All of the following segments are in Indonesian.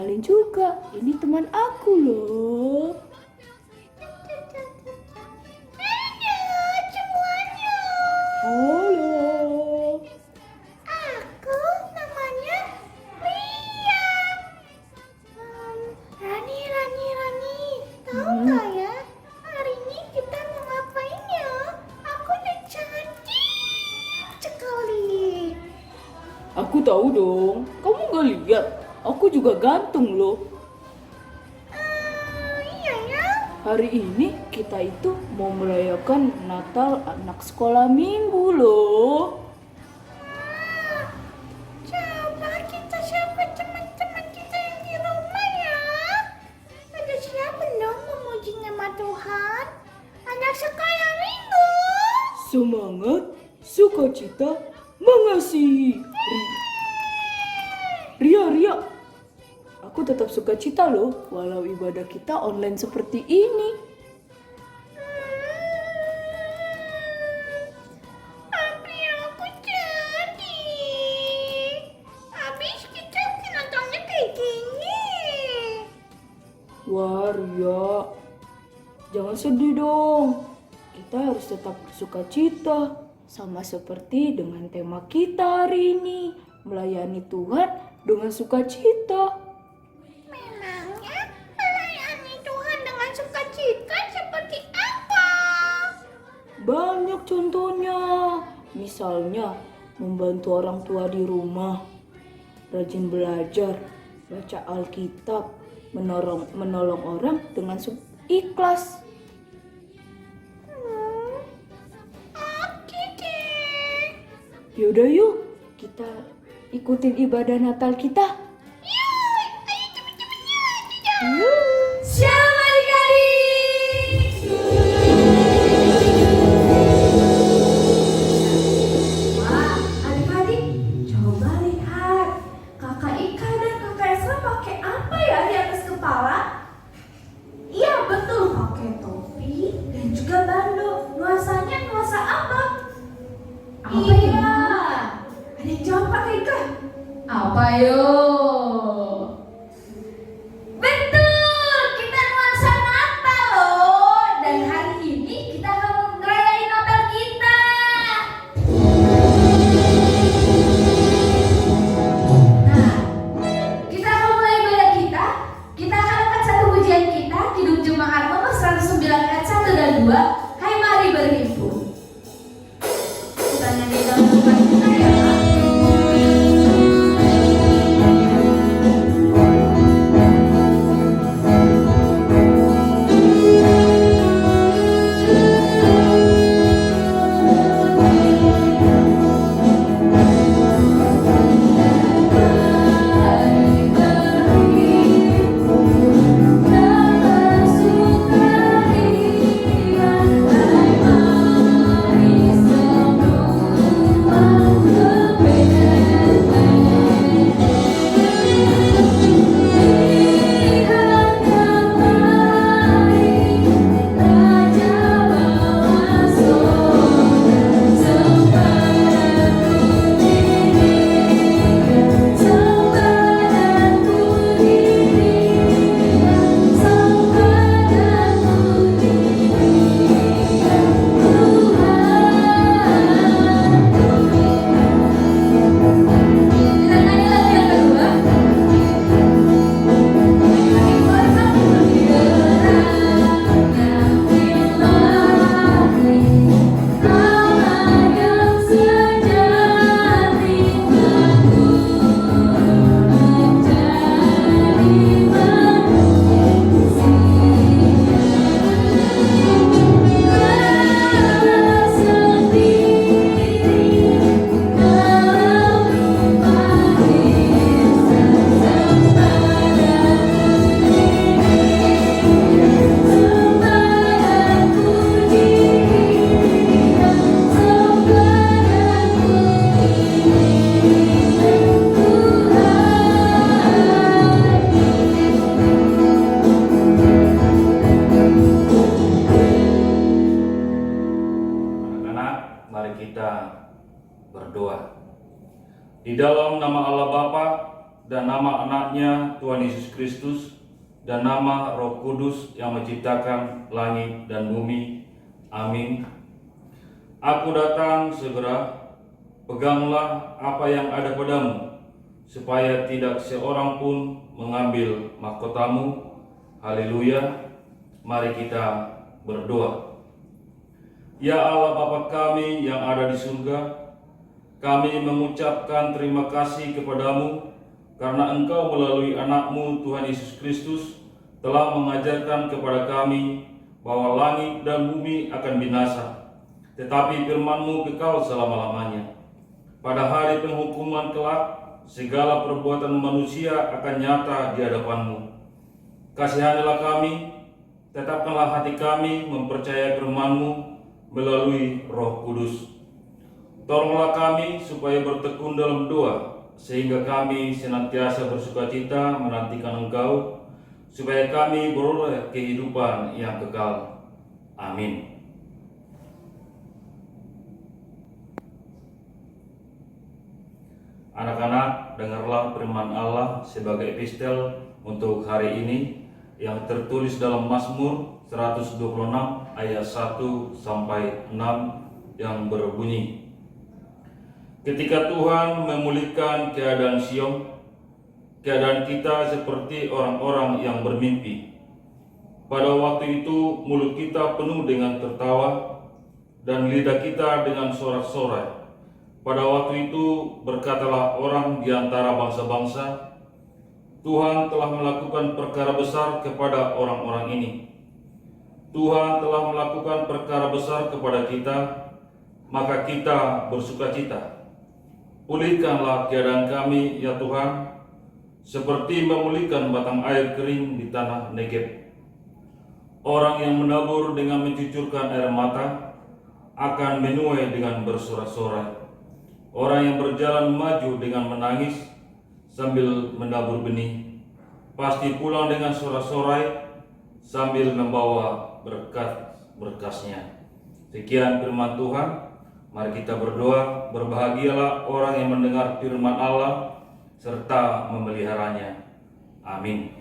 kenalin juga, ini teman aku loh. Halo. Aku namanya Lia. Rani. Tahu nggak ya? Hari ini kita mau ngapain ya? Aku udah cantik sekali. Aku tahu dong, kamu gak lihat? Aku juga ganteng loh. Iya ya. Hari ini kita itu mau merayakan Natal anak sekolah minggu loh. Coba kita siapa teman-teman kita yang di rumah ya? Ada siapa dong memuji nama Tuhan? Anak sekolah minggu. Semangat, sukacita, mengasihi. Ria, aku tetap sukacita loh, walau ibadah kita online seperti ini. Tapi aku sedih. Habis kita nontonnya kayak gini. Wah, Ria, jangan sedih dong. Kita harus tetap bersukacita, sama seperti dengan tema kita hari ini, melayani Tuhan dengan sukacita. Memangnya melayani Tuhan dengan sukacita seperti apa? Banyak contohnya, misalnya membantu orang tua di rumah, rajin belajar, baca Alkitab, menolong orang dengan ikhlas. Oke deh. Yaudah yuk, kita ikutin ibadah Natal kita. Yuk. Selamat adik-adik. Wah, adik-adik, coba lihat. Kakak Ika dan kakak Esra pakai apa ya di atas kepala? Iya, betul, pakai topi dan juga bando. Nuansanya nuansa apa? Iya. Ada yang jawab Kak Ika. Apa yo? dan nama anaknya Tuhan Yesus Kristus, dan nama Roh Kudus yang menciptakan langit dan bumi. Amin. Aku datang segera, peganglah apa yang ada padamu, supaya tidak seorang pun mengambil mahkotamu. Haleluya. Mari kita berdoa. Ya Allah Bapa kami yang ada di surga, kami mengucapkan terima kasih kepadamu karena Engkau melalui anakmu Tuhan Yesus Kristus telah mengajarkan kepada kami bahwa langit dan bumi akan binasa, tetapi firman-Mu kekal selama-lamanya. Pada hari penghukuman kelak, segala perbuatan manusia akan nyata di hadapan-Mu. Kasihanilah kami, tetapkanlah hati kami mempercayai firman-Mu melalui Roh Kudus. Tolonglah kami supaya bertekun dalam doa, sehingga kami senantiasa bersukacita menantikan Engkau, supaya kami beroleh kehidupan yang kekal. Amin. Anak-anak, dengarlah firman Allah sebagai epistel untuk hari ini yang tertulis dalam Mazmur 126 ayat 1 sampai 6 yang berbunyi, ketika Tuhan memulihkan keadaan Sion, keadaan kita seperti orang-orang yang bermimpi. Pada waktu itu mulut kita penuh dengan tertawa dan lidah kita dengan sorak-sorai. Pada waktu itu berkatalah orang di antara bangsa-bangsa, Tuhan telah melakukan perkara besar kepada orang-orang ini. Tuhan telah melakukan perkara besar kepada kita, maka kita bersukacita. Pulihkanlah keadaan kami, ya Tuhan, seperti memulihkan batang air kering di tanah Negeb. Orang yang menabur dengan mencucurkan air mata akan menuai dengan bersorak-sorai. Orang yang berjalan maju dengan menangis sambil menabur benih, pasti pulang dengan sorak-sorai sambil membawa berkas-berkasnya. Sekian firman Tuhan. Mari kita berdoa. Berbahagialah orang yang mendengar firman Allah serta memeliharanya. Amin.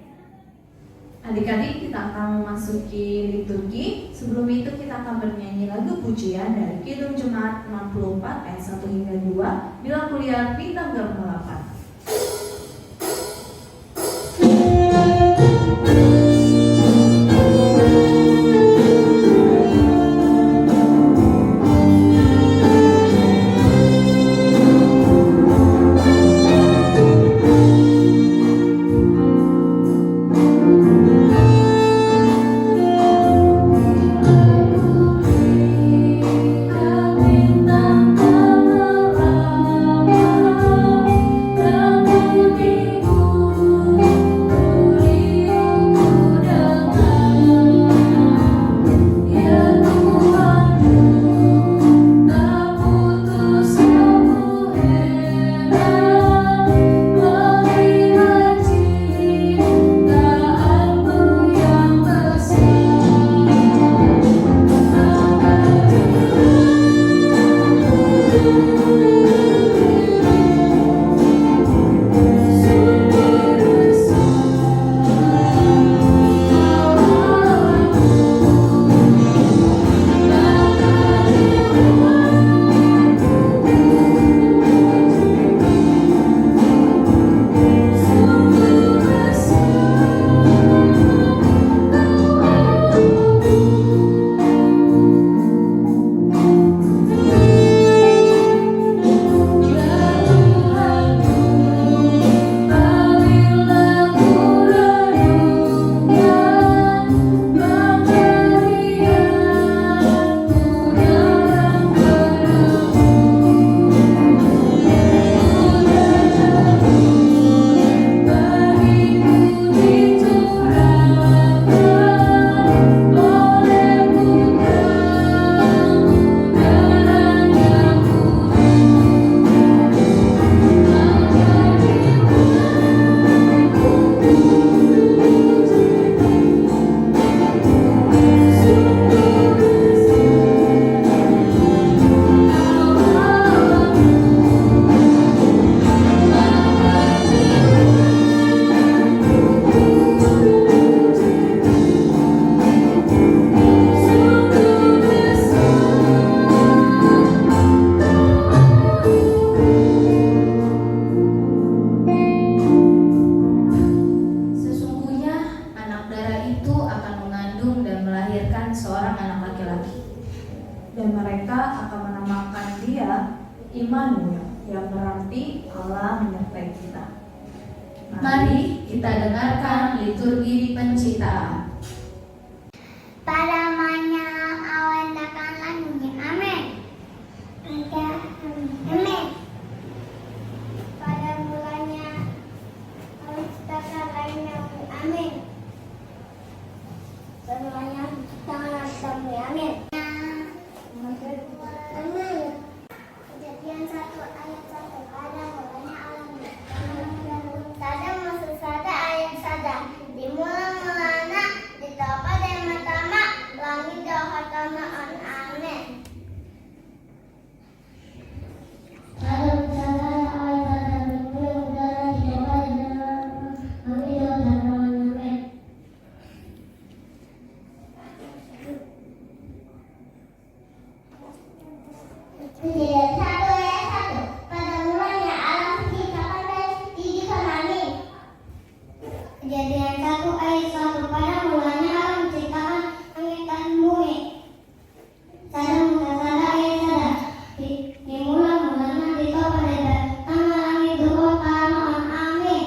Adik-adik, kita akan memasuki liturgi. Sebelum itu kita akan bernyanyi lagu pujian dari Kidung Jemaat 64 ayat 1 hingga 2, Bila Kuliah Bintang Gelapan. Bintang Mari kita dengarkan liturgi penciptaan. Pada mulanya Allah ciptakan langit, amin. Amin. Pada mulanya Allah ciptakan langit, amin. Pada mulanya ciptakan langit, amin. Amin. Kejadian 1 ayat 1. Pada mulanya Allah ciptakan sada maksud sada ayat sada. Dimula-mulana ditapa dan matama langit dohatama on amin. Pada mulanya Allah ciptakan udara ditapa dan langit dohatama on amin. Kejadian 1 ayat 1. Pada mulanya Allah menciptakan dan dijadikan langit. Kejadian 1 ayat 1. Pada mulanya Allah menciptakan langit dan bumi. Sada ayat sada. Dimula-mulanya ditapa dan tanah langit dohatama on amin.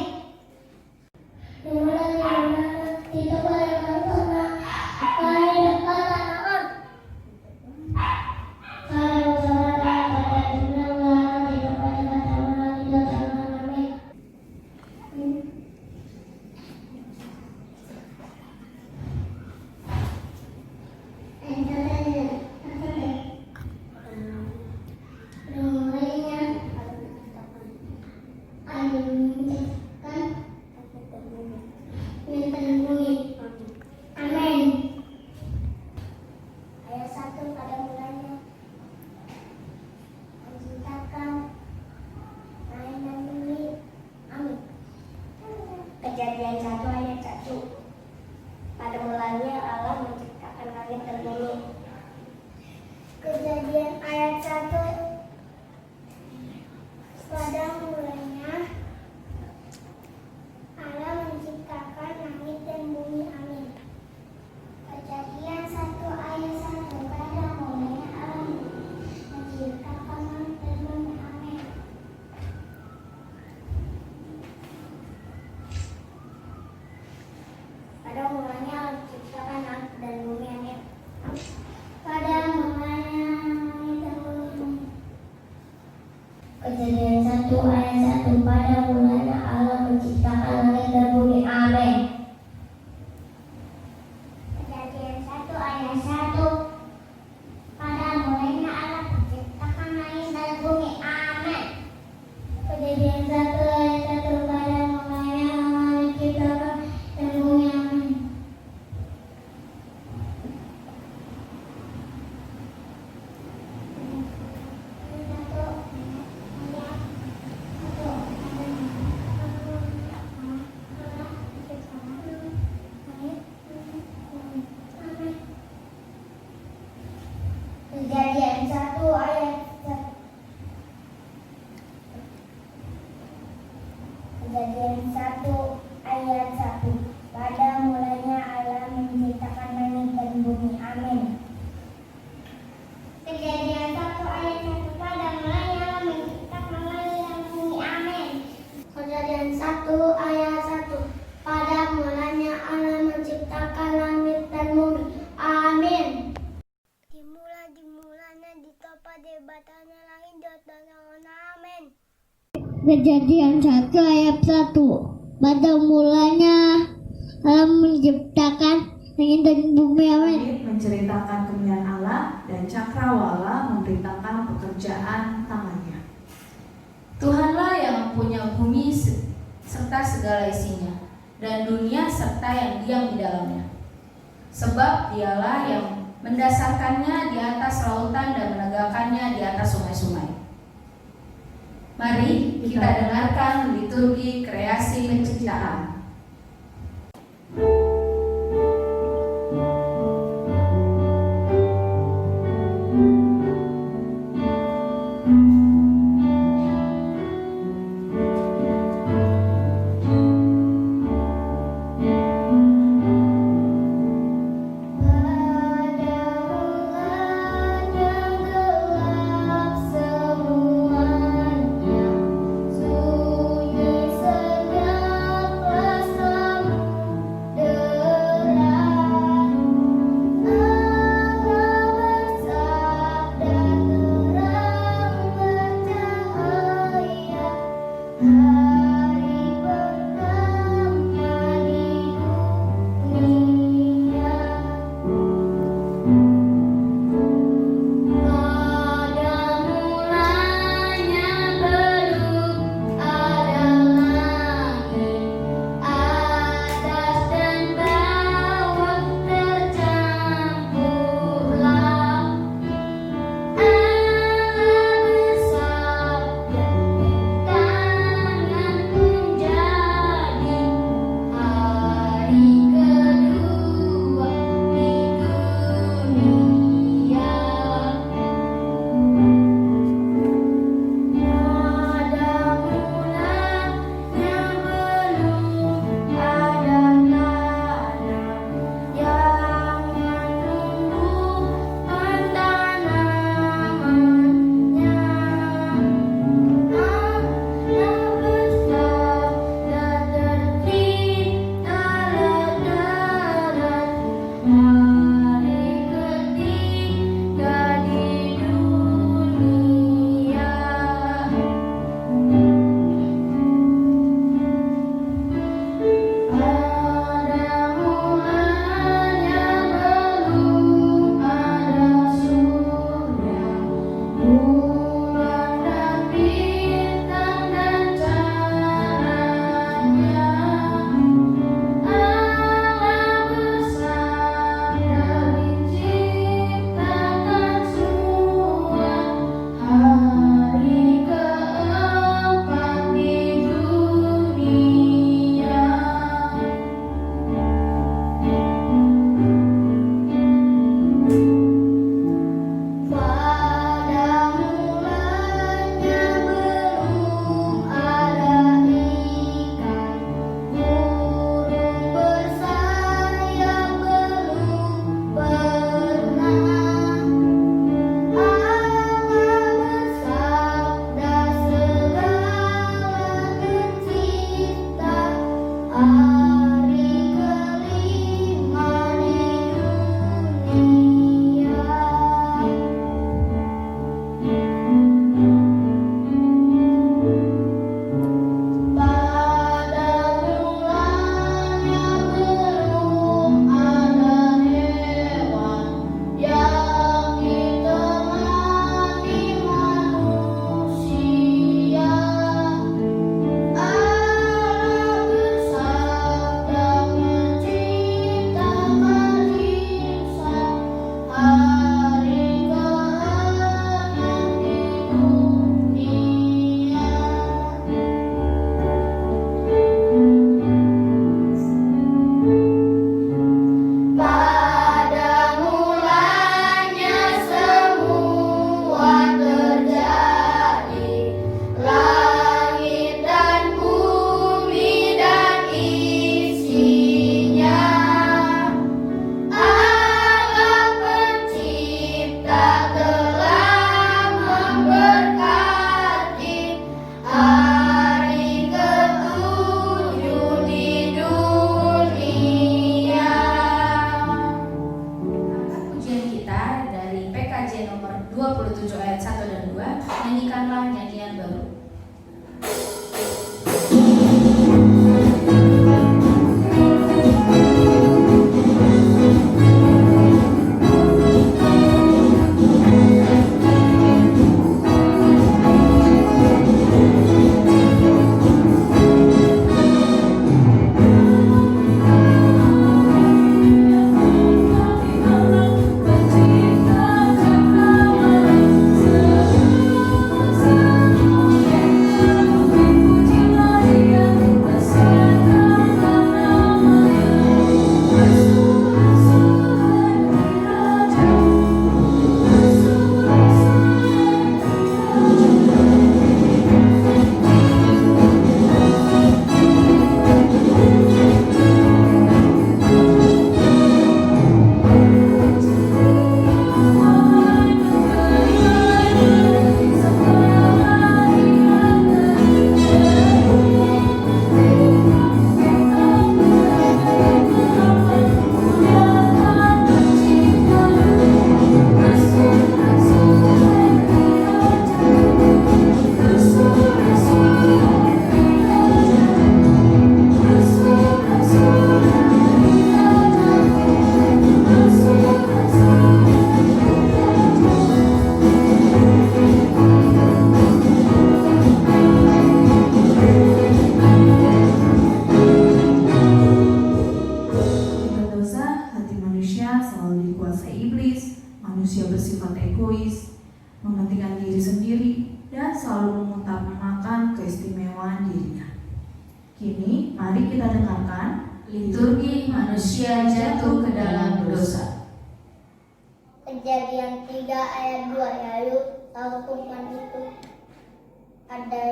Dimula-mulanya ditapa dan tanah langit dohatama on. Amin. Ayat 1 pada mulanya menciptakan langit dan bumi. Amin. Kejadian 1 ayat 1. Pada mulanya Allah menciptakan langit dan bumi. Kejadian ayat 1. Pada mulanya Allah menciptakan langit dan bumi. Amin. Kejadian 1 ayat 1. Pada mulanya Allah menciptakan langit dan bumi. Amin. Pada mulanya Allah menciptakan langit dan bumi. Amin. Pada mulanya langit dan bumi. Kejadian 1 ayat 1. Pada mulanya Allah menciptakan langit dan bumi. Amin. Kejadian 1 ayat 1. Pada mulanya Allah menciptakan langit dan bumi. Amin. Kejadian 1 ayat 1. Pada mulanya Allah menciptakan dan bumi. Amin. Kejadian 1 ayat 1. Kejadian 1 ayat 1. Pada mulanya Allah menciptakan langit dan bumi. Amin. Kejadian 1 ayat 1. Pada mulanya Allah menciptakan langit dan bumi. Amin. Kejadian 1 ayat 1. Pada mulanya Allah menciptakan langit dan bumi. Amin. Dimulanya ditapa debatana langit dohatama. Amin. Kejadian 1 ayat 1. Pada mulanya Allah menciptakan langit dan bumi. Amin. Langit menceritakan kemuliaan Allah dan cakrawala memberitakan pekerjaan tangannya. Tuhanlah yang punya bumi serta segala isinya, dan dunia serta yang diam di dalamnya. Sebab dialah yang mendasarkannya di atas lautan dan menegakkannya di atas sungai-sungai. Mari kita dengarkan liturgi kreasi penciptaan. Semuanya sunyi senyap. Mari kita dengarkan liturgi manusia jatuh ke dalam dosa. Kejadian 3 ayat 2, yaitu lakukan itu ada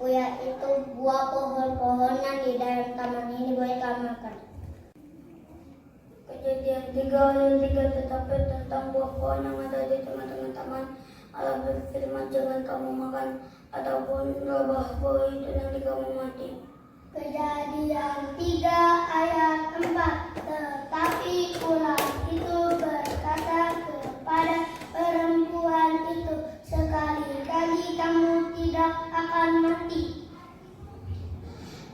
yaitu buah pohon-pohonan di dalam taman ini boleh kamu makan. Kejadian 3 ayat 3, tetapi tentang buah pohon yang ada di tengah-tengah taman, Allah berfirman, jangan kamu makan ataupun buah pohon itu nanti kamu mati. Kejadian 3 ayat 4, tetapi ular itu berkata kepada perempuan itu, sekali-kali kamu tidak akan mati.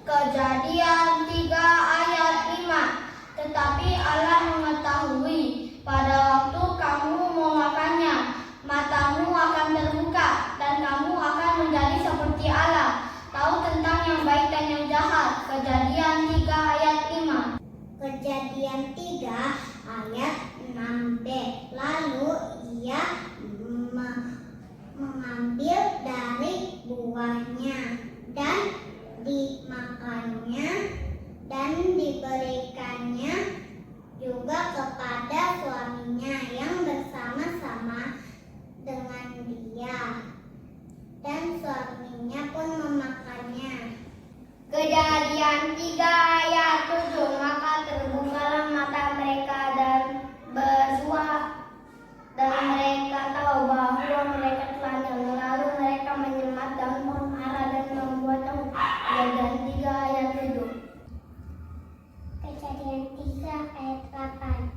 Kejadian 3 ayat 5, tetapi Allah mengetahui pada waktu kamu mau makannya, matamu akan terbuka dan kamu akan menjadi seperti Allah, tahu tentang yang baik dan yang jahat. Kejadian 3 ayat 5. Kejadian 3 ayat 6b. Lalu ia mengambil dari buahnya dan dimakannya dan diberikannya juga kepada suaminya yang bersama-sama dengan dia, dan suaminya pun memakannya. Kejadian 3 ayat 7, maka terbukalah mata mereka dan bersuah, dan mereka tahu bahwa mereka telah nyaman. Lalu mereka menyemat daun pohon ara dan membuat tahu. Kejadian 3 ayat 7. Kejadian 3 ayat 8.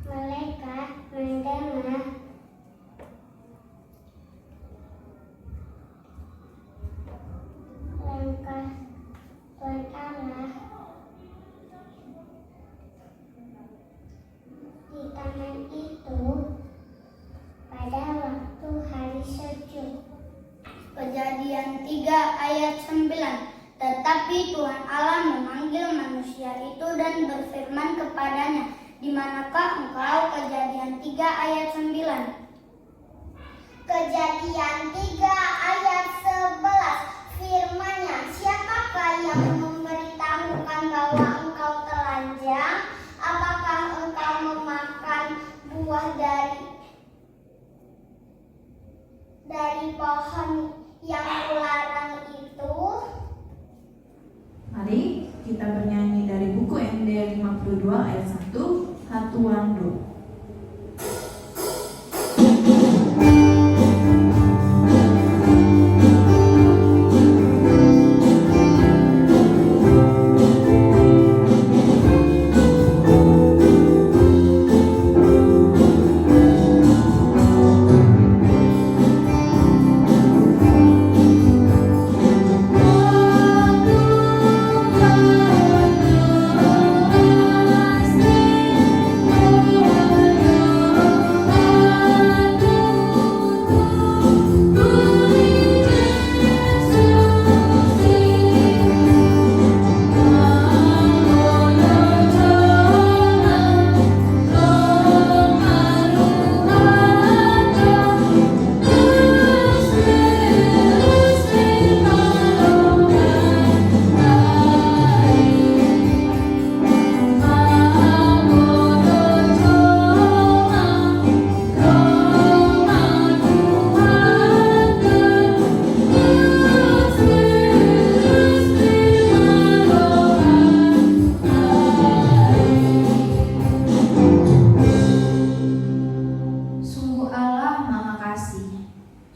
Mereka mendengar langkah Tuhan Allah di taman itu pada waktu hari sejuk. Kejadian 3 ayat 9. Tetapi Tuhan Allah memanggil manusia itu dan berfirman kepadanya, di manakah engkau? Kejadian 3 ayat 9. Kejadian 3 ayat 11, firman-Nya, siapakah yang memberitahukan bahwa engkau telanjang? Apakah engkau memakan buah dari pohon yang kularang itu? Mari kita bernyanyi dari buku MD 52 ayat 1, Hatuando.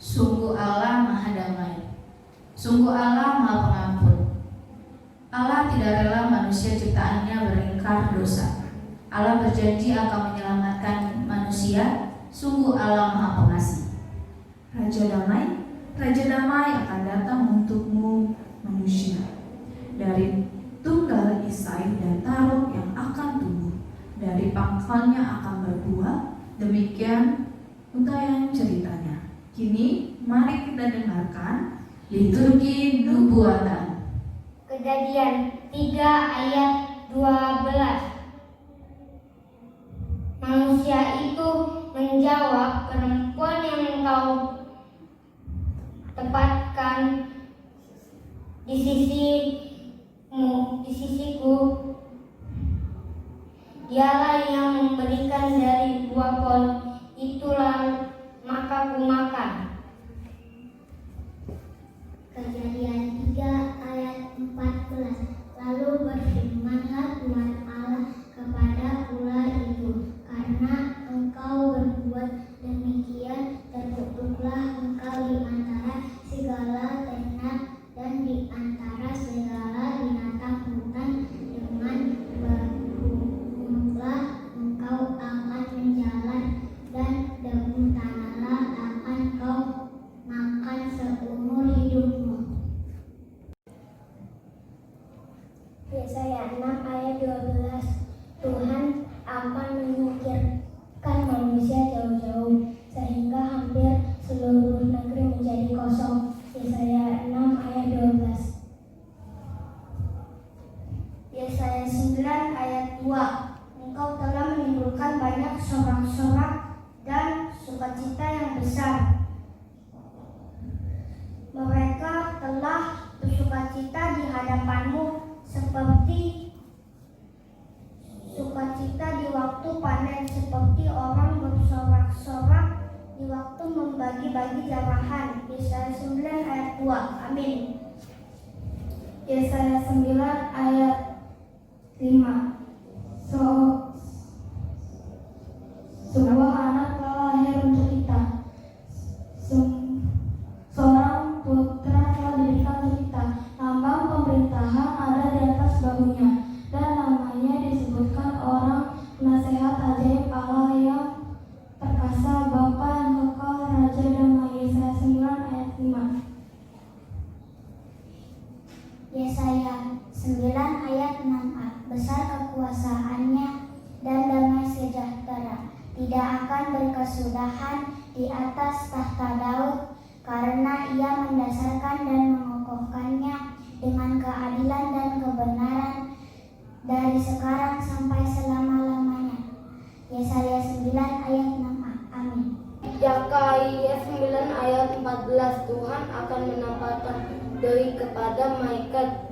Sungguh Allah Maha Damai, sungguh Allah Maha Pengampun. Allah tidak rela manusia ciptaannya beringkar dosa. Allah berjanji akan menyelamatkan manusia. Sungguh Allah Maha Pengasih. Raja damai akan datang untukmu manusia. Dari tunggal Isai dan Taruk yang akan tumbuh, dari pangkalnya akan berbuah. Demikian untayan ceritanya. Kini mari kita dengarkan liturgi nubuatan. Kejadian 3 ayat 12. Manusia itu menjawab, perempuan yang engkau tempatkan di sisiku. Dialah yang memberikan dari buah pohon itulah maka ku makan. Kejadian 3 ayat 14. Lalu berfirmanlah Tuhan Allah kepada ular itu, karena engkau berbuat demikian, terkutuklah engkau di antara segala ternak dan di antara segala binatang hutan, dengan berumlah engkau akan menjalar, dan debu tanahlah akan kau makan seumur hidupmu. Yesaya 6 ayat 12. Tuhan akan menyingkirkan manusia jauh-jauh sehingga hampir seluruh negeri menjadi kosong. Yesaya 6 ayat 12. Yesaya 9 ayat 2. Engkau telah menimbulkan banyak sorak-sorak dan sukacita yang besar. Mereka telah bersukacita di hadapanmu seperti sukacita di waktu panen, seperti orang bersorak-sorak di waktu membagi-bagi jarahan. Yesaya 9 ayat 2. Amin. Yesaya 9 ayat 5. Sebuah anak telah lahir untuk kita, seorang putra telah diberikan untuk kita. Lambang pemerintahan ada di atas bahunya, dan namanya disebutkan orang penasehat ajaib, Allah yang perkasa, Bapa yang kekal, Raja damai. Yesaya 9 ayat 5. Yesaya 9 ayat 6a. Besar kekuasaannya dan damai sejahtera, tidak akan berkesudahan di atas tahta Daud, karena ia mendasarkan dan mengokohkannya dengan keadilan dan kebenaran dari sekarang sampai selama-lamanya. Yesaya 9 ayat 6a. Amin. Yesaya 9 ayat 14. Tuhan akan menampakkan diri kepada malaikat,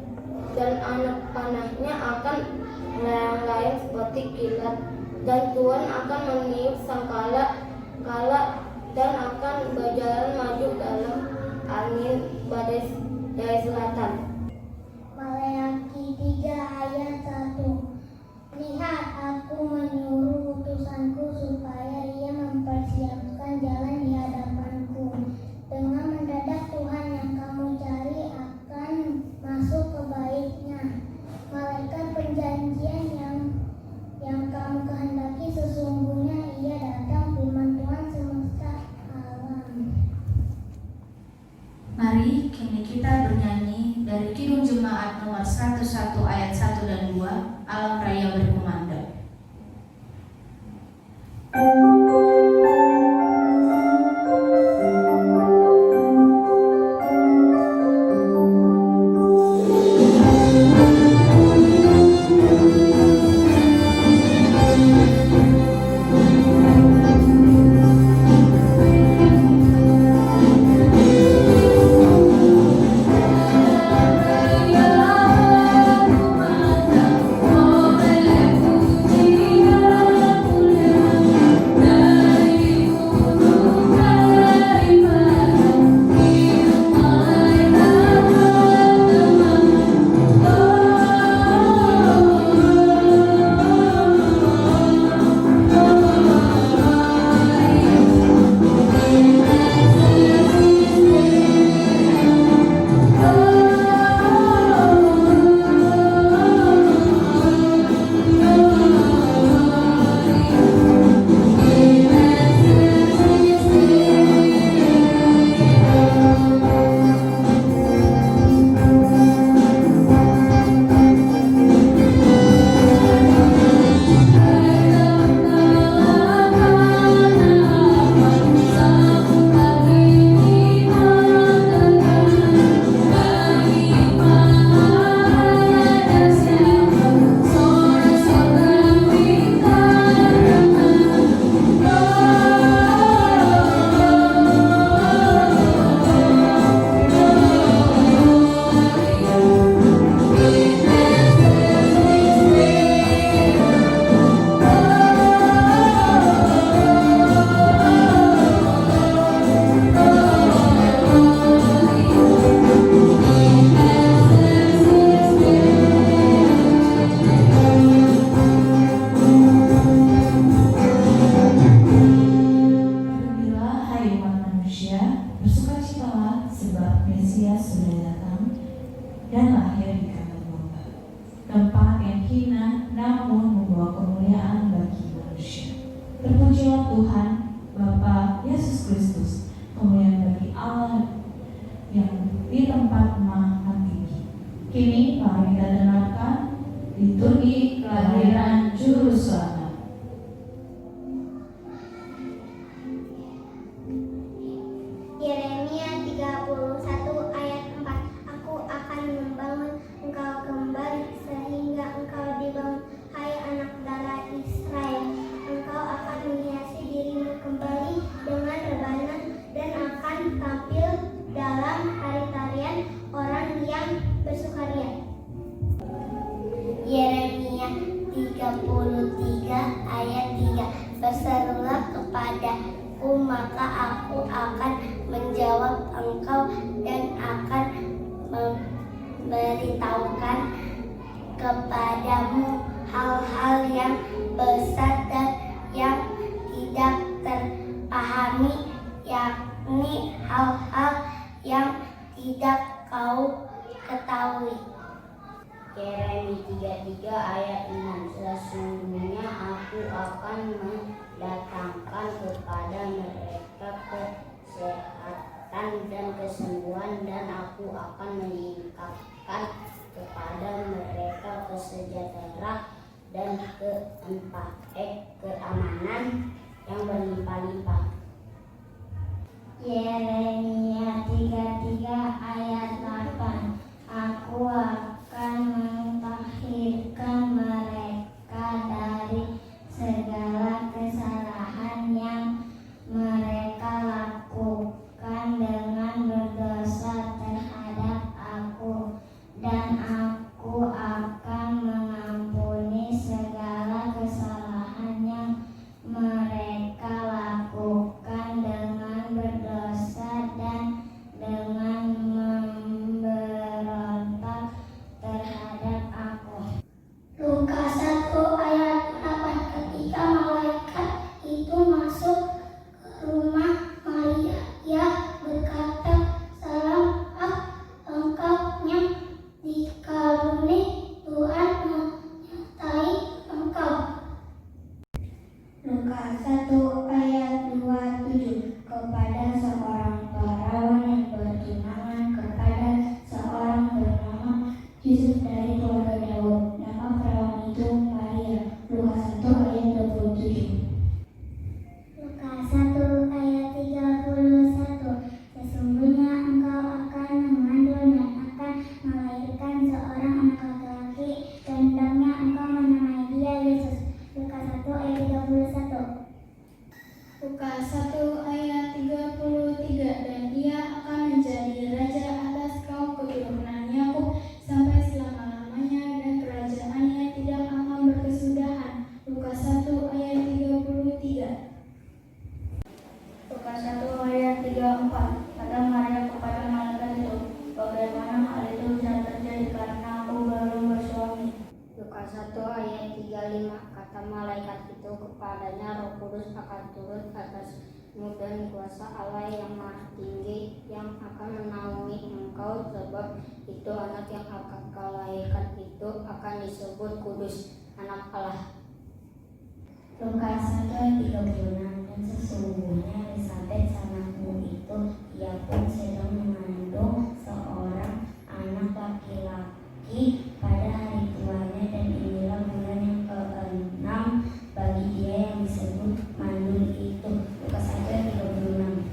dan anak panahnya akan melayang-layang seperti kilat, dan Tuhan akan meniup sangkala dan akan berjalan maju dalam angin badai dari selatan. Maleakhi 3 ayat 1. Lihat, aku menyuruh utusanku supaya ia mempersiapkan jalan di hadapanku. Dengan mendadak Tuhan yang kamu cari akan masuk ke baitnya. Malaikat perjanjian yang kamu kehendaki, sesungguhnya ia datang, firman Tuhan semesta alam. Mari kini kita bernyanyi dari Kidung Jemaat nomor 101 ayat 1 dan 2, Alam Raya Berkumandang. Oh, dan lahir di kandang domba. Tempat yang hina namun membawa kemuliaan bagi manusia. Terpujilah Tuhan, Bapa Yesus Kristus, kemuliaan bagi Allah yang di tempat maha tinggi. Kini mari kita dengarkan liturgi kelahiran Juru Selamat. Yeremia 31 ayat 4. Aku akan membangun engkau kembali sehingga engkau dibangun, hai anak darah Israel. Engkau akan menghiasi dirimu kembali dengan rebana dan akan tampil dalam tari-tarian orang yang bersukaria. Yeremia 33 ayat 3. Berserulah kepadaku, maka aku akan menjawab engkau dan akan memberitahukan kepadamu hal-hal yang besar dan yang tidak terpahami, yakni hal-hal yang tidak kau ketahui. Yeremia 33 ayat 6. Sesungguhnya aku akan mendatangkan kepada mereka kesehatan dan kesembuhan, dan aku akan meningkatkan kepada mereka kesejahteraan dan keamanan yang berlimpah-limpah. Yeremia 33 ayat 8. Aku akan mentahirkan mereka dari segala kesalahan yang mereka lakukan dengan berdosa terhadap aku, dan aku akan mengampuni segala kesalahan yang mereka lakukan dengan berdosa dan dengan memberontak terhadap aku. Lukas 1 ayat 8. Ketika malaikat itu masuk ke rumah Maria, ia berkata, "Salam, engkau yang dikaruniai, Tuhan menyertai engkau." Lukas 1 ayat 27. Kepada seorang perawan yang bertunangan kepada seorang bernama Yusuf dari keluarga Daud, nama perawan itu Maria. Lukas 1 ayat 27. Lukas 1 ayat 31. Sesungguhnya engkau akan mengandung dan akan melahirkan seorang anak laki-laki, dan hendaknya engkau menamai dia Yesus. Lukas 1 ayat 31. Lukas 1 ayat 33. Dan dia akan menjadi raja atas kaum keturunan Yakub sampai selama-lamanya, dan kerajaannya tidak akan berkesudahan. Lukas 1 ayat 33. Lukas 1 ayat 34. Kata Maria kepada malaikat itu, "Bagaimana hal itu bisa terjadi karena aku belum bersuami?" Lukas 1 ayat 35. Kata malaikat itu kepadanya, "Roh Kudus akan turun atasmu dan kuasa Allah yang Maha Tinggi yang akan menaungi engkau, sebab itu anak yang akan kau lahirkan itu akan disebut kudus, anak Allah." Lukas 1 ayat 36. Dan sesungguhnya Elisabet sanakmu itu, ia pun sedang mengandung seorang anak laki-laki pada hari tuanya, dan inilah bulan yang ke-6 bagi dia yang disebut mandul itu. Lukas 1 ayat 36.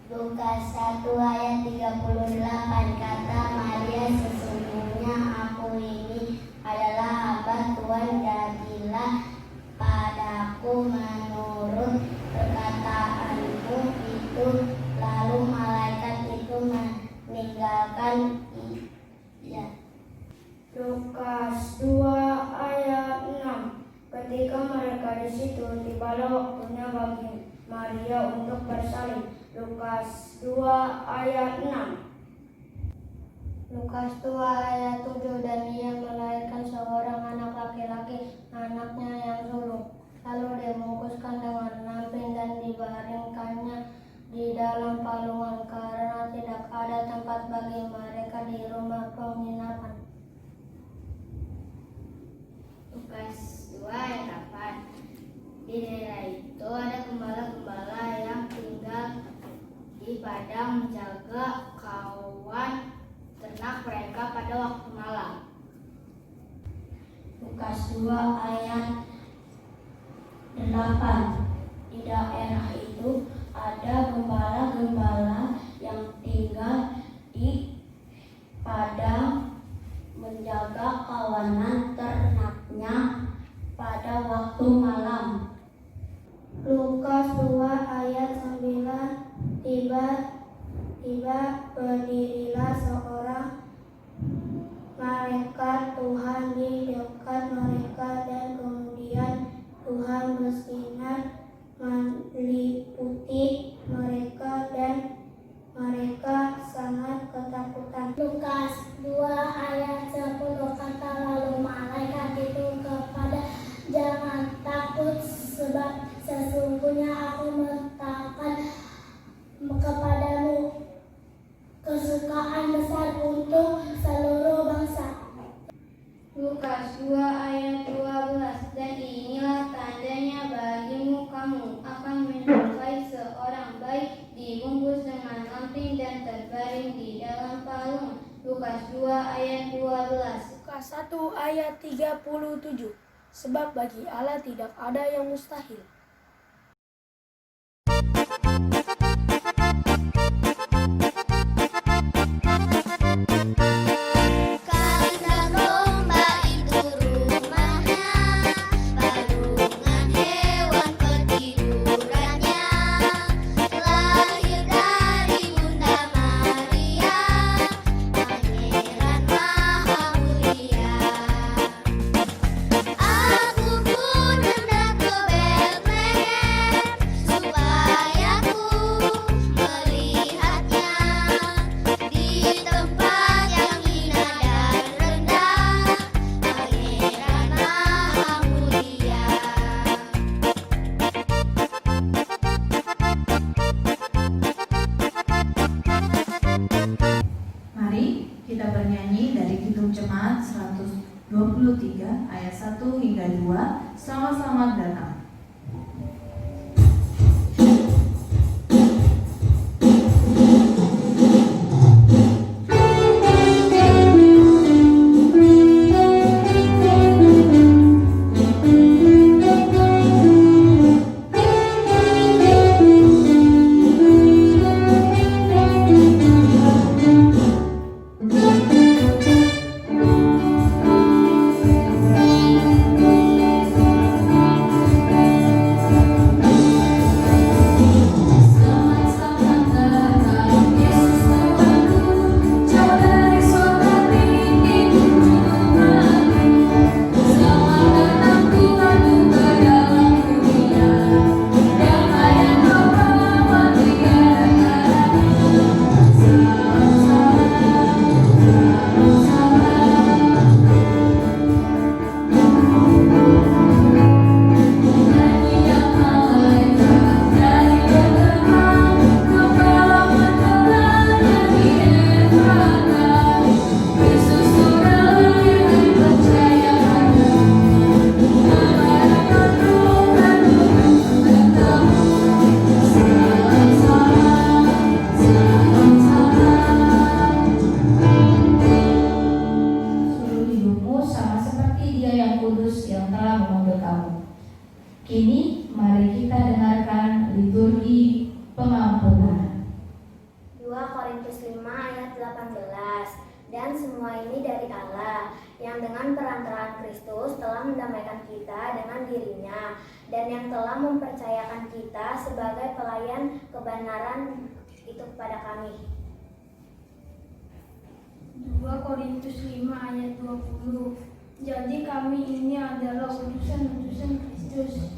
Lukas 1 ayat 38. Kata Maria, "Sesungguhnya aku ini adalah hamba Tuhan, jadilah padaku menurut perkataanmu itu." Lalu malaikat itu meninggalkan dia. Lukas 2 ayat 6. Ketika mereka di situ, tibalah waktunya bagi Maria untuk bersalin. Lukas 2 ayat 6. Lukas 2 ayat 7. Dan ia melahirkan seorang anak laki-laki, anaknya yang sulung. Lalu dibungkuskan dengan lampin dan dibaringkannya di dalam palungan, karena tidak ada tempat bagi mereka di rumah penginapan. malam. Lukas 2 ayat 8. Di daerah itu ada gembala-gembala yang tinggal di padang menjaga kawanan ternaknya pada waktu malam. Lukas 2 ayat 9. Tiba-tiba berdirilah seorang malaikat Tuhan di dekat mereka dan kemudian Tuhan bersinar meliputi mereka dan mereka sangat ketakutan. Lukas 2 ayat 10 kata lalu malaikat itu kepada jangan takut sebab sesungguhnya aku meletakkan kepadamu kesukaan besar untuk seluruh bangsa. Lukas 2 ayat 12. Dan inilah tandanya bagimu, kamu akan menjumpai seorang bayi dibungkus dengan anting dan terbaring di dalam palung. Lukas 2 ayat 12. Lukas 1 ayat 37. Sebab bagi Allah tidak ada yang mustahil. Kandang domba itu rumahnya, balungan hewan ketidurannya, lahir dari Bunda Maria, Pangeran Maha Mulia. Aku pun hendak ke Bethlehem supaya ku melihatnya di tempat yang hina dan rendah, Pangeran Maha Mulia. Mari kita bernyanyi dari Kidung Jemaat 123 ayat 1 hingga 2. Selamat datang. Seluruh hidupmu sama seperti Dia yang kudus yang telah mengambil kamu. Kini mari kita dengarkan liturgi pengampunan. 2 Korintus 5 ayat 18. Dan semua ini dari Allah yang dengan perantaraan Kristus telah mendamaikan kita dengan dirinya dan yang telah mempercayakan kita sebagai pelayan kebenaran itu kepada kami. 2 Korintus 5 ayat 20. Jadi kami ini adalah utusan-utusan Kristus,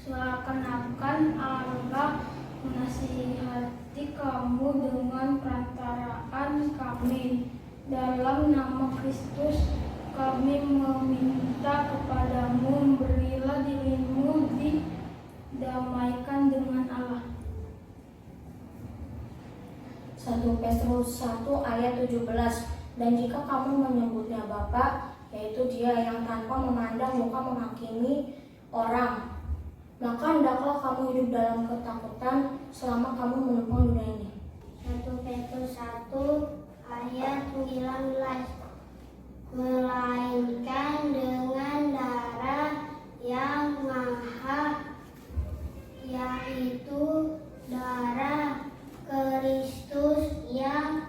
seakan-akan Allah menasihati kamu dengan perantaraan kami. Dalam nama Kristus kami meminta kepadamu, berilah dirimu didamaikan dengan Allah. 1 Petrus 1 ayat 17. Dan jika kamu menyebutnya Bapa, yaitu Dia yang tanpa memandang muka menghakimi orang, maka hendaklah kamu hidup dalam ketakutan selama kamu menumpang dunia ini. 1 1 Petrus 1 ayat 19. Melainkan dengan darah yang mahal, yaitu darah Kristus yang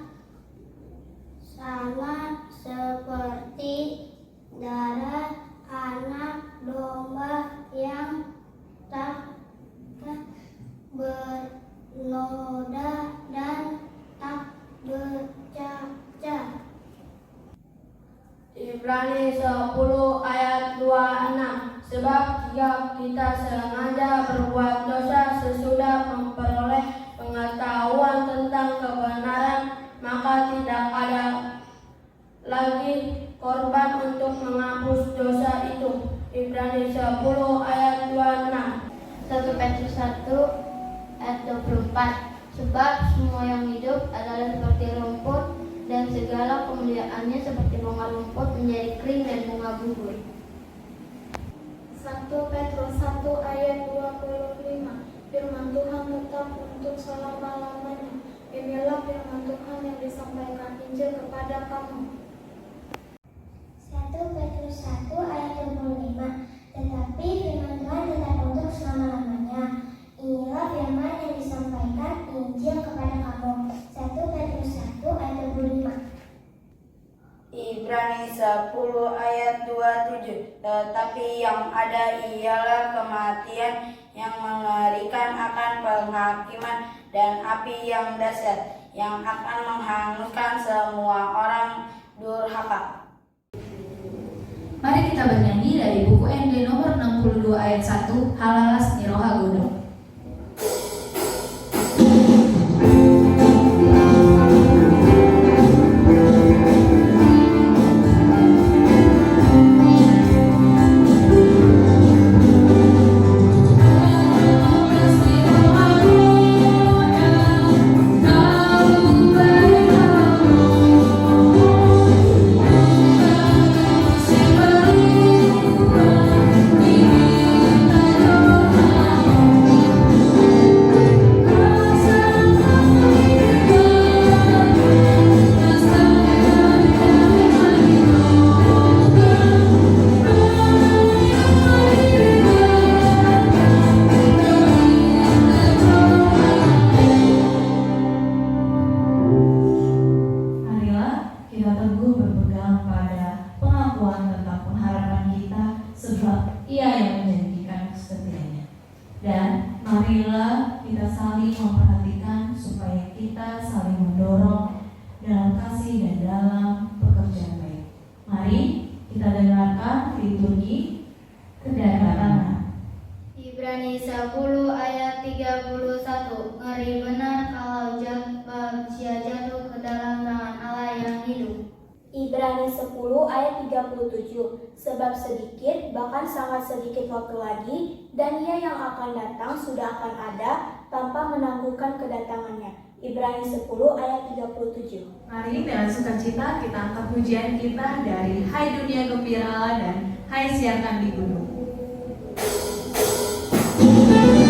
sama seperti darah anak domba yang tak bernoda dan tak bercacat. Ibrani 10 ayat 26. Sebab jika kita sengaja berbuat dosa sesudah memperoleh pengetahuan tentang kebenaran, maka tidak ada lagi korban untuk menghapus dosa itu. Ibrani 10 ayat 26. 1 Petrus 1 ayat 24. Sebab semua yang hidup adalah seperti rumput, dan segala kemuliaannya seperti bunga rumput menjadi kering dan bunga gugur. 1 Petrus 1 ayat 25. Firman Tuhan tetap untuk selama-lamanya. Inilah firman Tuhan yang disampaikan Injil kepada kamu. 1 Petrus 1 ayat 25. Tetapi firman Tuhan tetap untuk selama-lamanya. Inilah firman yang disampaikan Injil kepada kamu. 1 Petrus 1 ayat 25. Ibrani 10 ayat 27. Tetapi yang ada ialah kematian yang mengerikan akan penghakiman dan api yang dahsyat yang akan menghanguskan semua orang durhaka. Mari kita bernyanyi dari buku ND nomor 62 ayat 1, Halalas Niroha Gunung. Marilah kita saling memperhatikan supaya kita saling mendorong dalam kasih dan dalam pekerjaan baik. Mari kita dengarkan liturgi kedatangan. Ibrani 10 ayat 31. Ngeri benar kalau manusia jatuh ke dalam tangan Allah yang hidup. Ibrani 10 ayat 37. Sebab sedikit, bahkan sangat sedikit waktu lagi, dan Ia yang akan datang sudah akan ada tanpa menangguhkan kedatangannya. Ibrani 10 ayat 37. Mari dengan sukacita kita angkat pujian kita dari Hai Dunia Gembira dan Hai Siarkan di Gunung. Thank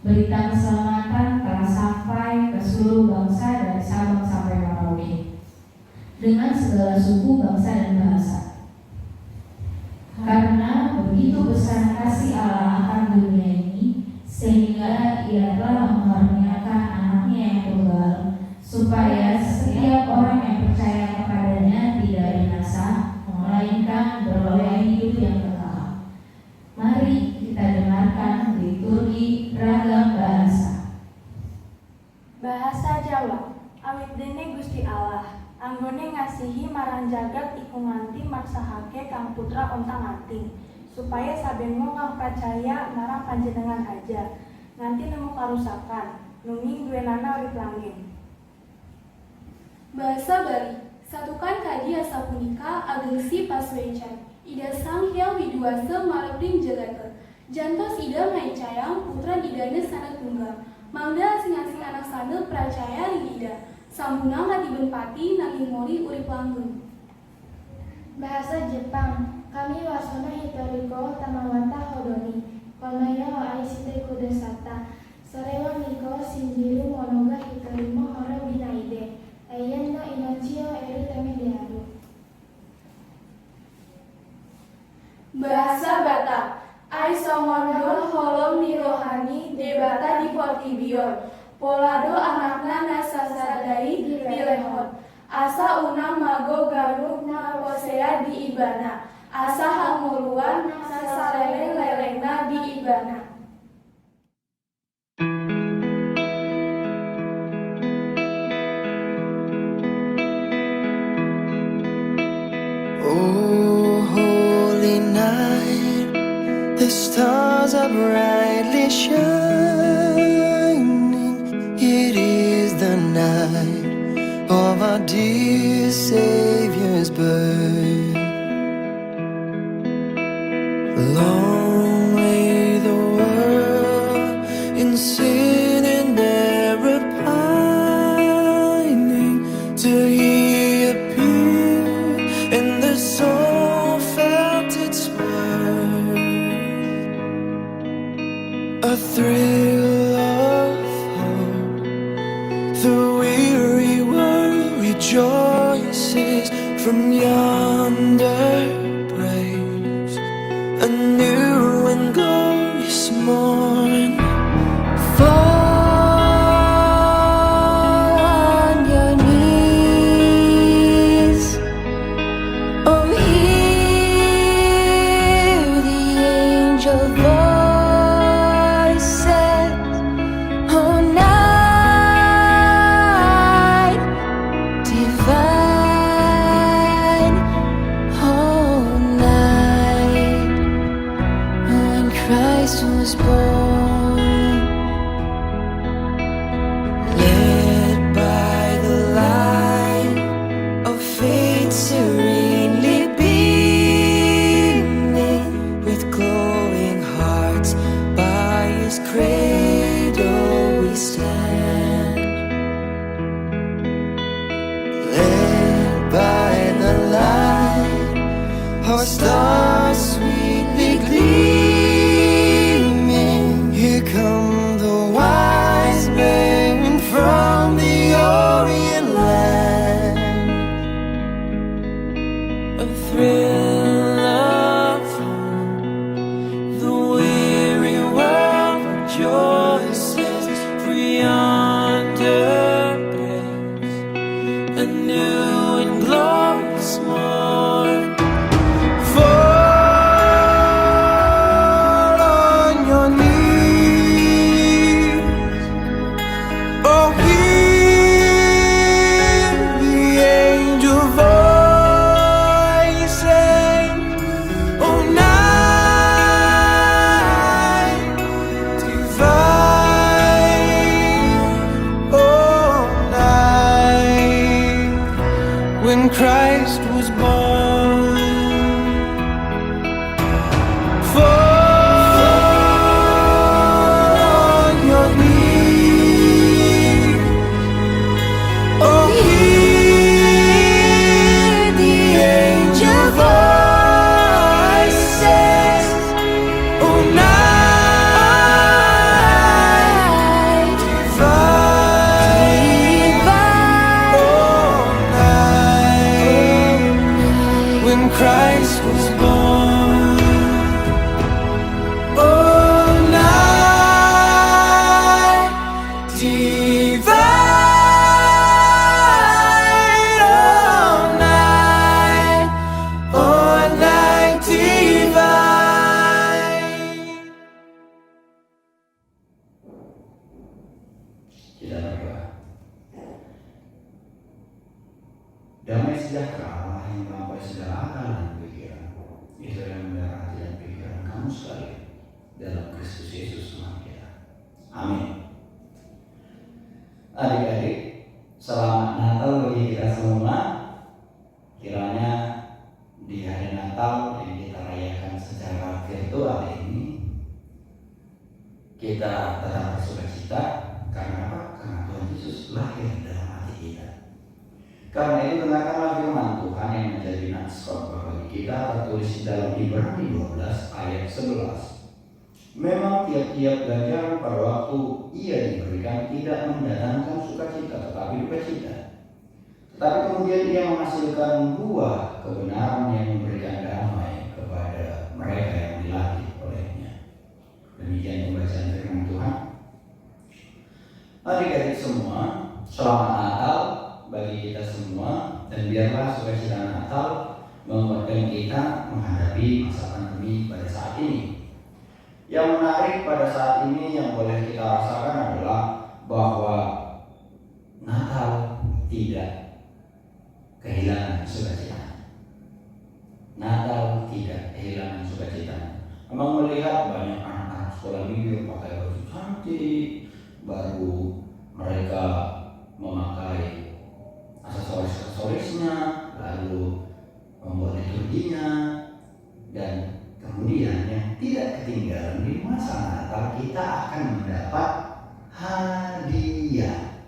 Berita keselamatan telah sampai ke seluruh bangsa dari Sabang sampai Merauke, dengan segala suku, bangsa, dan bahasa. Karena begitu besar kasih Allah akan dunia ini, sehingga Ia telah mengaruniakan anaknya yang tunggal, supaya setiap orang yang percaya kepadanya tidak binasa, melainkan beroleh hidup yang kekal. Mari kita dengarkan liturgi ragam bahasa. Bahasa Jawa. Awit dene Gusti Allah, anggone ngasihi marang jagat iku nganti maksahake Kang Putra ontang-anting, supaya saben wong kang percaya marang panjenengan aja, nganti nemu karusakan, nunging duwenana urip langgeng. Bahasa Bali. Satukan kadi asa punika ageng si pasuecan. Ida Sang Hyang Widuwasa malebring jagata. Jantos ida maicayang putra idane sana tunggal. Mangda asing-asing anak sana percaya ring ida. Sambunang katiben pati nanging mori urip langgeng. Bahasa Jepang. Kami wasona hitoriko tamawata hodoni. Konaya wa aishite kudesata. Sorewa niko shinjiru monoga hitorimo hora binaide. Eyen no inochi o eri teme dearu. Bahasa Batak. Ai songondol holom ni rohani debata di portibion. Polado anakna nasasadai dilehon. Asa unang mago garuk na posea di ibana. Asa hanguluan sasaleleng-lelengna di ibana. Oh, holy night, the stars are brightly shining. It is the night of our dear Savior's birth. Long lay the world in sin and error pining, till He appeared and the soul felt its worth. A thrill of hope, the weary world rejoices from yonder praise. A new and glorious morn. Fall on your knees. Oh, hear the angel voices. Oh, night divine. Oh, night when Christ was born. Led by the light of faith serenely beaming, with glowing hearts by His cradle we stand. Led by the light, our stars sweetly gleaming. Here come the wise men from the Orient land. A thrill of hope, the weary world rejoices for yonder grace, a new and glorious morn. Fall on your knees. Oh, hear the angel voices. Oh, night divine. Oh, night when Christ was born. Fall on your knees. Oh, hear the angel voices. Oh, night Damai sejahtera Allah yang melampaui segala akal dan pikiran, itu yang memelihara hati dan pikiran kamu sekalian dalam Kristus Yesus Tuhan kita. Amin. Adik-adik, selamat Natal bagi kita semua. Kiranya di hari Natal yang kita rayakan secara virtual ini, kita tetap bersukacita. Karena apa? Karena Tuhan Yesus lahir dalam hati kita. Karena itu dengarkanlah firman Tuhan yang menjadi nasihat bagi kita, tertulis dalam Ibrani 12 ayat 11. Memang tiap-tiap ganjaran pada waktu ia diberikan tidak mendatangkan sukacita, tetapi dukacita. Tetapi kemudian ia menghasilkan buah kebenaran yang memberikan damai kepada mereka yang dilatih olehnya. Demikian pembacaan firman Tuhan. Adik-adik semua, selamat Natal bagi kita semua, dan biarlah sukacita Natal menguatkan kita menghadapi masa pandemi pada saat ini. Yang menarik pada saat ini yang boleh kita rasakan adalah bahwa Natal tidak kehilangan sukacita. Natal tidak kehilangan sukacita. Memang melihat banyak anak-anak sekolah minggu pakai baju cantik, baru mereka memakai aksesorisnya, lalu membuat liturginya, dan kemudian yang tidak ketinggalan di masa Natal kita akan mendapat hadiah.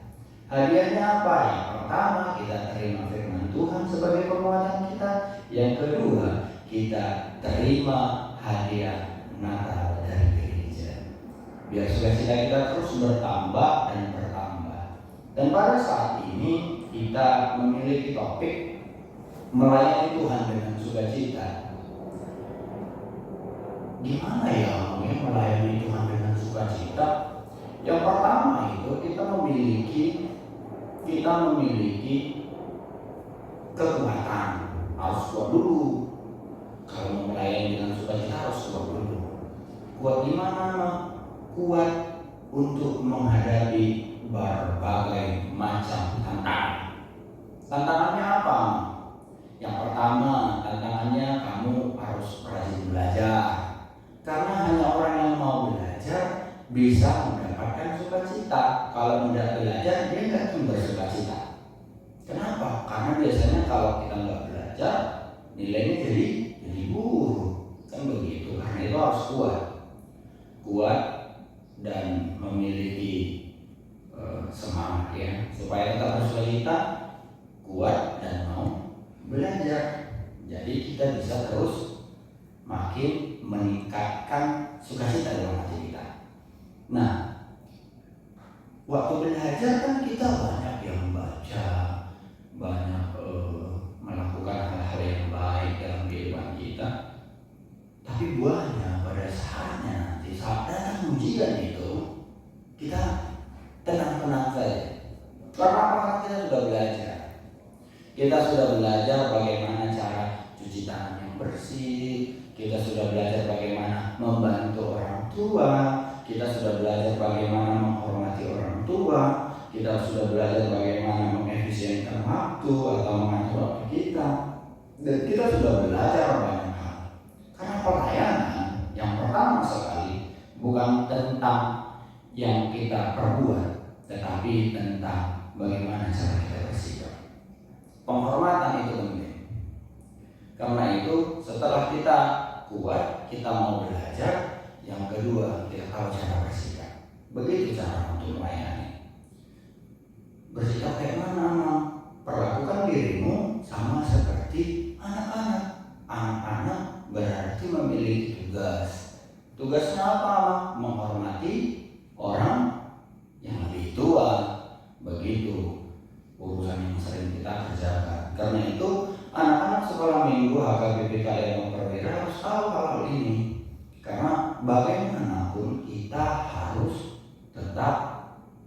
Hadiahnya apa? Yang pertama, kita terima firman Tuhan sebagai penguatan kita. Yang kedua, kita terima hadiah Natal dari gereja. Biar sukacita kita terus bertambah dan bertambah. Dan pada saat ini kita memiliki topik melayani Tuhan dengan sukacita. Gimana ya melayani Tuhan dengan sukacita? Yang pertama itu kita memiliki kekuatan. Harus kuat dulu. Kalau melayani dengan sukacita harus kuat dulu. Kuat gimana? Kuat untuk menghadapi berbagai macam tantangan. Tantangannya apa? Yang pertama, tantangannya kamu harus rajin belajar. Karena hanya orang yang mau belajar bisa mendapatkan sukacita. Kalau tidak belajar, dia nggak akan bersukacita. Kenapa? Karena biasanya kalau kita nggak belajar, nilainya jadi buruk. Kan begitu. Karena itu harus kuat dan memiliki semangat ya, supaya tetap bersukacita, kuat dan mau belajar. Jadi kita bisa terus makin meningkatkan sukacita dalam hati kita. Nah, waktu belajar kan kita banyak yang baca, banyak melakukan hal-hal yang baik dalam kehidupan kita. Tapi buahnya pada saatnya nanti saat datang ujian itu kita tenang-tenang saja. Karena kita sudah belajar. Kita sudah belajar bagaimana cara cuci tangan yang bersih. Kita sudah belajar bagaimana membantu orang tua. Kita sudah belajar bagaimana menghormati orang tua. Kita sudah belajar bagaimana mengefisienkan waktu atau mengatur waktu kita. Dan kita sudah belajar banyak hal. Karena pelayanan yang pertama sekali bukan tentang yang kita perbuat, tetapi tentang bagaimana cara kita bersikap. Penghormatan itu penting. Karena itu setelah kita kuat, kita mau belajar. Yang kedua, kita tahu cara bersikap. Begitu cara untuk melayani. Bersikap kayak mana? Perlakukan dirimu sama seperti anak-anak. Anak-anak berarti memiliki tugas. Tugasnya apa? Menghormati orang yang lebih tua. Begitu urusan yang sering kita kerjakan. Karena itu anak-anak sekolah minggu HKBP kalian Perwira harus tahu hal ini. Karena bagaimanapun kita harus tetap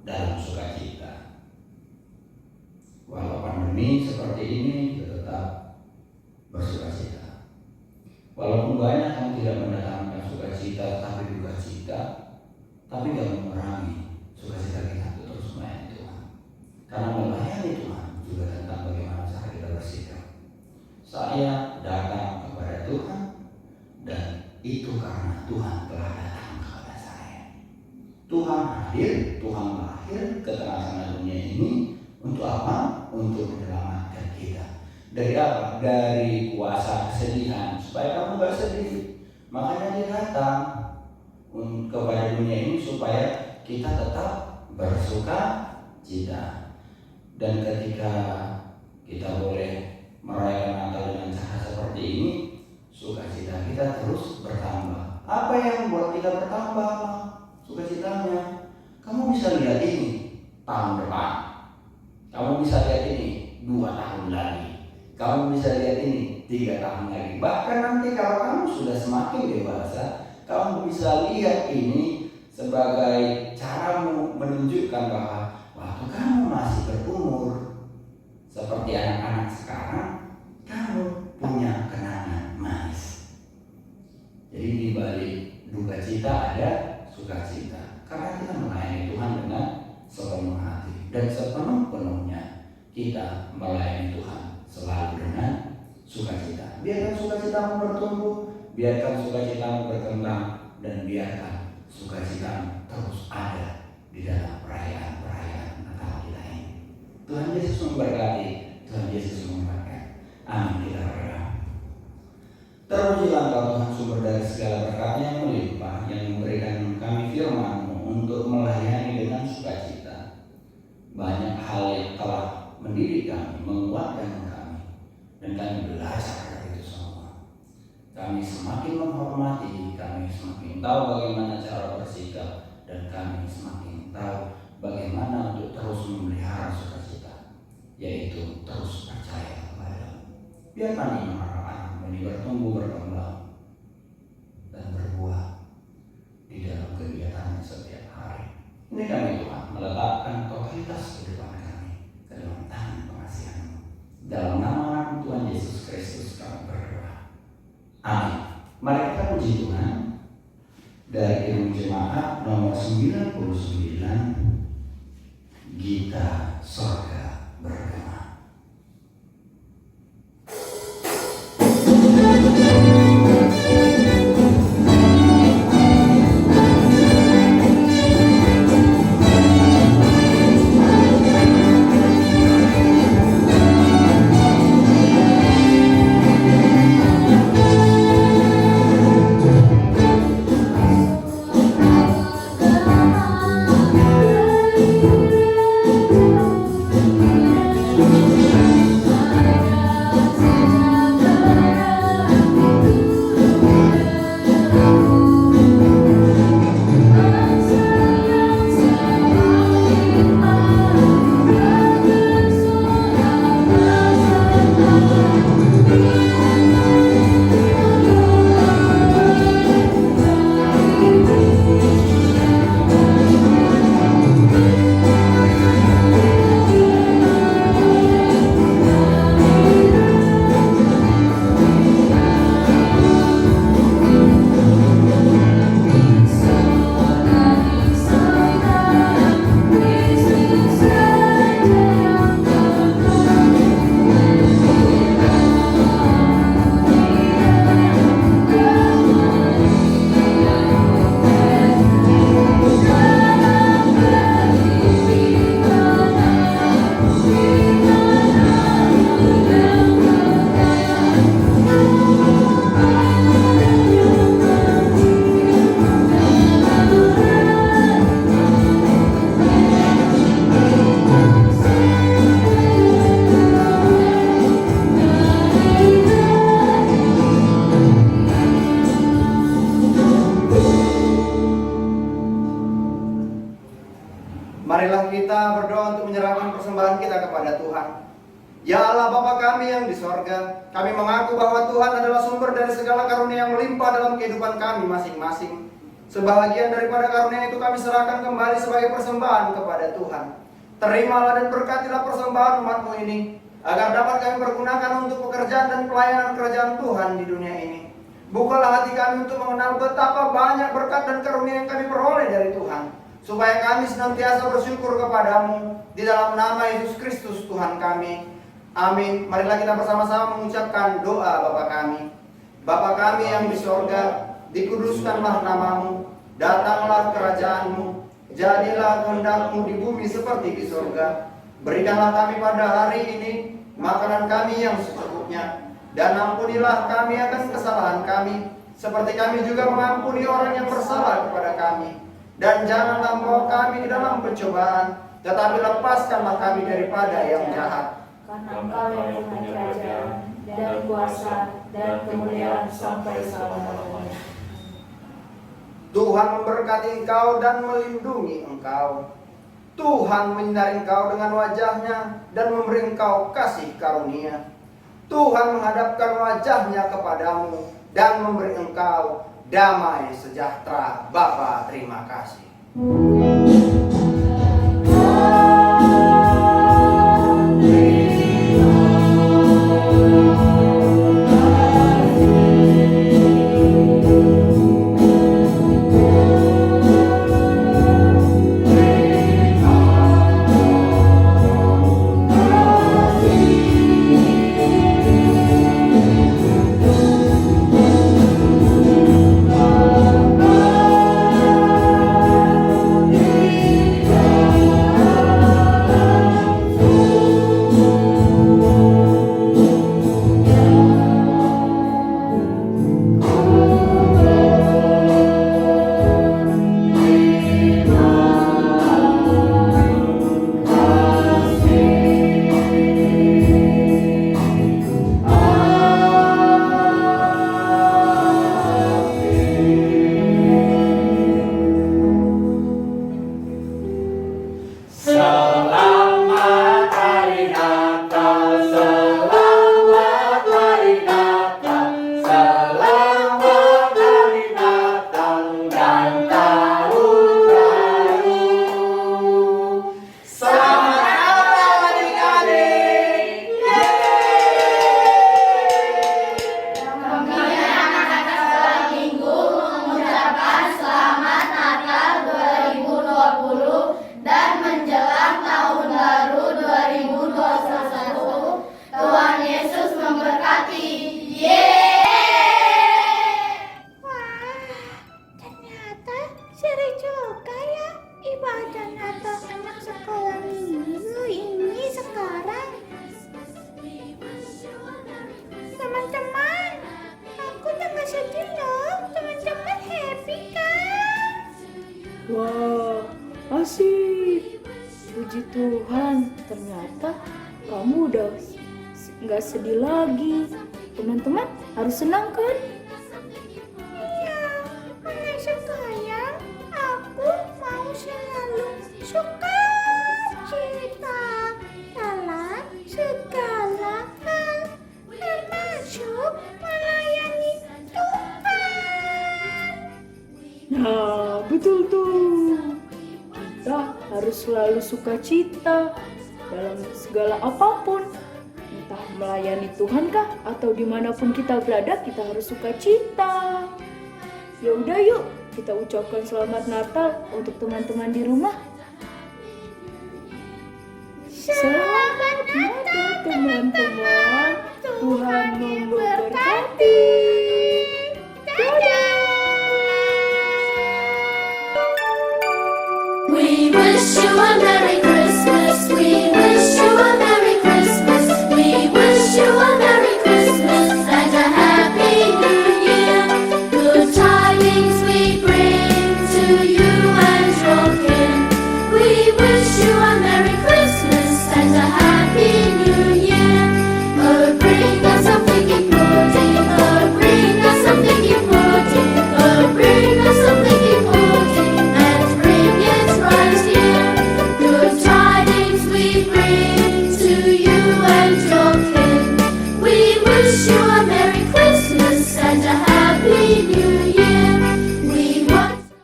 dalam sukacita. Walau pandemi seperti ini kita tetap bersukacita. Walaupun banyak yang tidak mendatangkan sukacita tapi dukacita, tapi tidak mengurangi sukacita kita terus melayani Tuhan. Karena melayani Tuhan juga tentang bagaimana cara kita bersikap. Saya datang kepada Tuhan dan itu karena Tuhan telah datang kepada saya. Tuhan hadir, Tuhan lahir ke tengah-tengah dunia ini untuk apa? Untuk menyelamatkan kita. Dari apa? Dari kuasa kesedihan, supaya kamu gak sedih. Makanya dia datang kepada dunia ini supaya kita tetap bersuka cita. Dan ketika kita boleh merayakan Natal dengan cara seperti ini, sukacita kita terus bertambah. Apa yang membuat kita bertambah sukacitanya? Kamu bisa lihat ini tahun depan, kamu bisa lihat ini 2 tahun lagi, kamu bisa lihat ini 3 tahun lagi. Bahkan nanti kalau kamu sudah semakin dewasa, kamu bisa lihat ini sebagai caramu menunjukkan bahwa waktu kamu masih berumur seperti anak-anak sekarang, kamu punya kenangan manis. Jadi di balik duka cita ada sukacita, karena kita melayani Tuhan dengan sepenuh hati dan sepenuh-penuhnya kita melayani Tuhan selalu dengan sukacita. Biarkan sukacitamu bertumbuh, biarkan sukacitamu berkembang, dan biarkan sukacitamu terus ada di dalam perayaan-perayaan Natal kita ini. Tuhan Yesus memberkati, Tuhan Yesus memberkati. Amin. Kita berdoa. Terpujilah Engkau Tuhan, sumber dari segala berkat yang melimpah, yang memberikan kami firman-Mu untuk melayani dengan sukacita. Banyak hal yang telah mendidik kami, menguatkan kami, dan kami belajar dari itu semua. Kami semakin menghormati, kami semakin tahu bagaimana cara bersikap, dan kami semakin tahu bagaimana untuk terus memelihara sukacita, yaitu terus percaya kepada-Mu. Biarkan iman anak-anak ini bertumbuh, berkembang, dan berbuah di dalam kegiatannya setiap hari. Ini kami Tuhan meletakkan totalitas kehidupan kami ke dalam tangan pengasihan-Mu. Dalam nama Tuhan Yesus Kristus kami berdoa. Amin. Mari kita puji Tuhan dari Kirim Jemaat nomor 99, Gita Sorga Bergema. Marilah kita berdoa untuk menyerahkan persembahan kita kepada Tuhan. Ya Allah Bapa kami yang di sorga, kami mengaku bahwa Tuhan adalah sumber dari segala karunia yang melimpah dalam kehidupan kami masing-masing. Sebahagian daripada karunia itu kami serahkan kembali sebagai persembahan kepada Tuhan. Terimalah dan berkatilah persembahan umat-Mu ini, agar dapat kami pergunakan untuk pekerjaan dan pelayanan kerajaan Tuhan di dunia ini. Bukalah hati kami untuk mengenal betapa banyak berkat dan karunia yang kami peroleh dari Tuhan, supaya kami senantiasa bersyukur kepada-Mu di dalam nama Yesus Kristus Tuhan kami. Amin. Marilah kita bersama-sama mengucapkan doa Bapa kami. Bapa kami yang di sorga, dikuduskanlah namamu, datanglah kerajaanmu, jadilah kehendak-Mu di bumi seperti di sorga. Berikanlah kami pada hari ini makanan kami yang secukupnya, dan ampunilah kami akan kesalahan kami, seperti kami juga mengampuni orang yang bersalah kepada kami. Dan janganlah membawa kami ke dalam pencobaan, tetapi lepaskanlah kami daripada yang jahat. Karena Engkau yang punya kerajaan dan kuasa dan kemuliaan sampai selama-lamanya. Tuhan memberkati engkau dan melindungi engkau. Tuhan menyinari engkau dengan wajahnya dan memberi engkau kasih karunia. Tuhan menghadapkan wajahnya kepadamu dan memberi engkau damai sejahtera. Bapa, terima kasih. Wah, asik. Puji Tuhan, ternyata kamu udah nggak sedih lagi. Teman-teman harus senang kan? Iya, mulai sekarang aku mau selalu suka cita dalam segala hal, termasuk melayani Tuhan. Nah, betul tuh. Kita harus selalu sukacita dalam segala apapun. Entah melayani Tuhan kah atau dimanapun kita berada, kita harus sukacita. Ya udah yuk, kita ucapkan selamat Natal untuk teman-teman di rumah. Selamat Natal teman-teman. Tuhan memberkati. Dadah. We will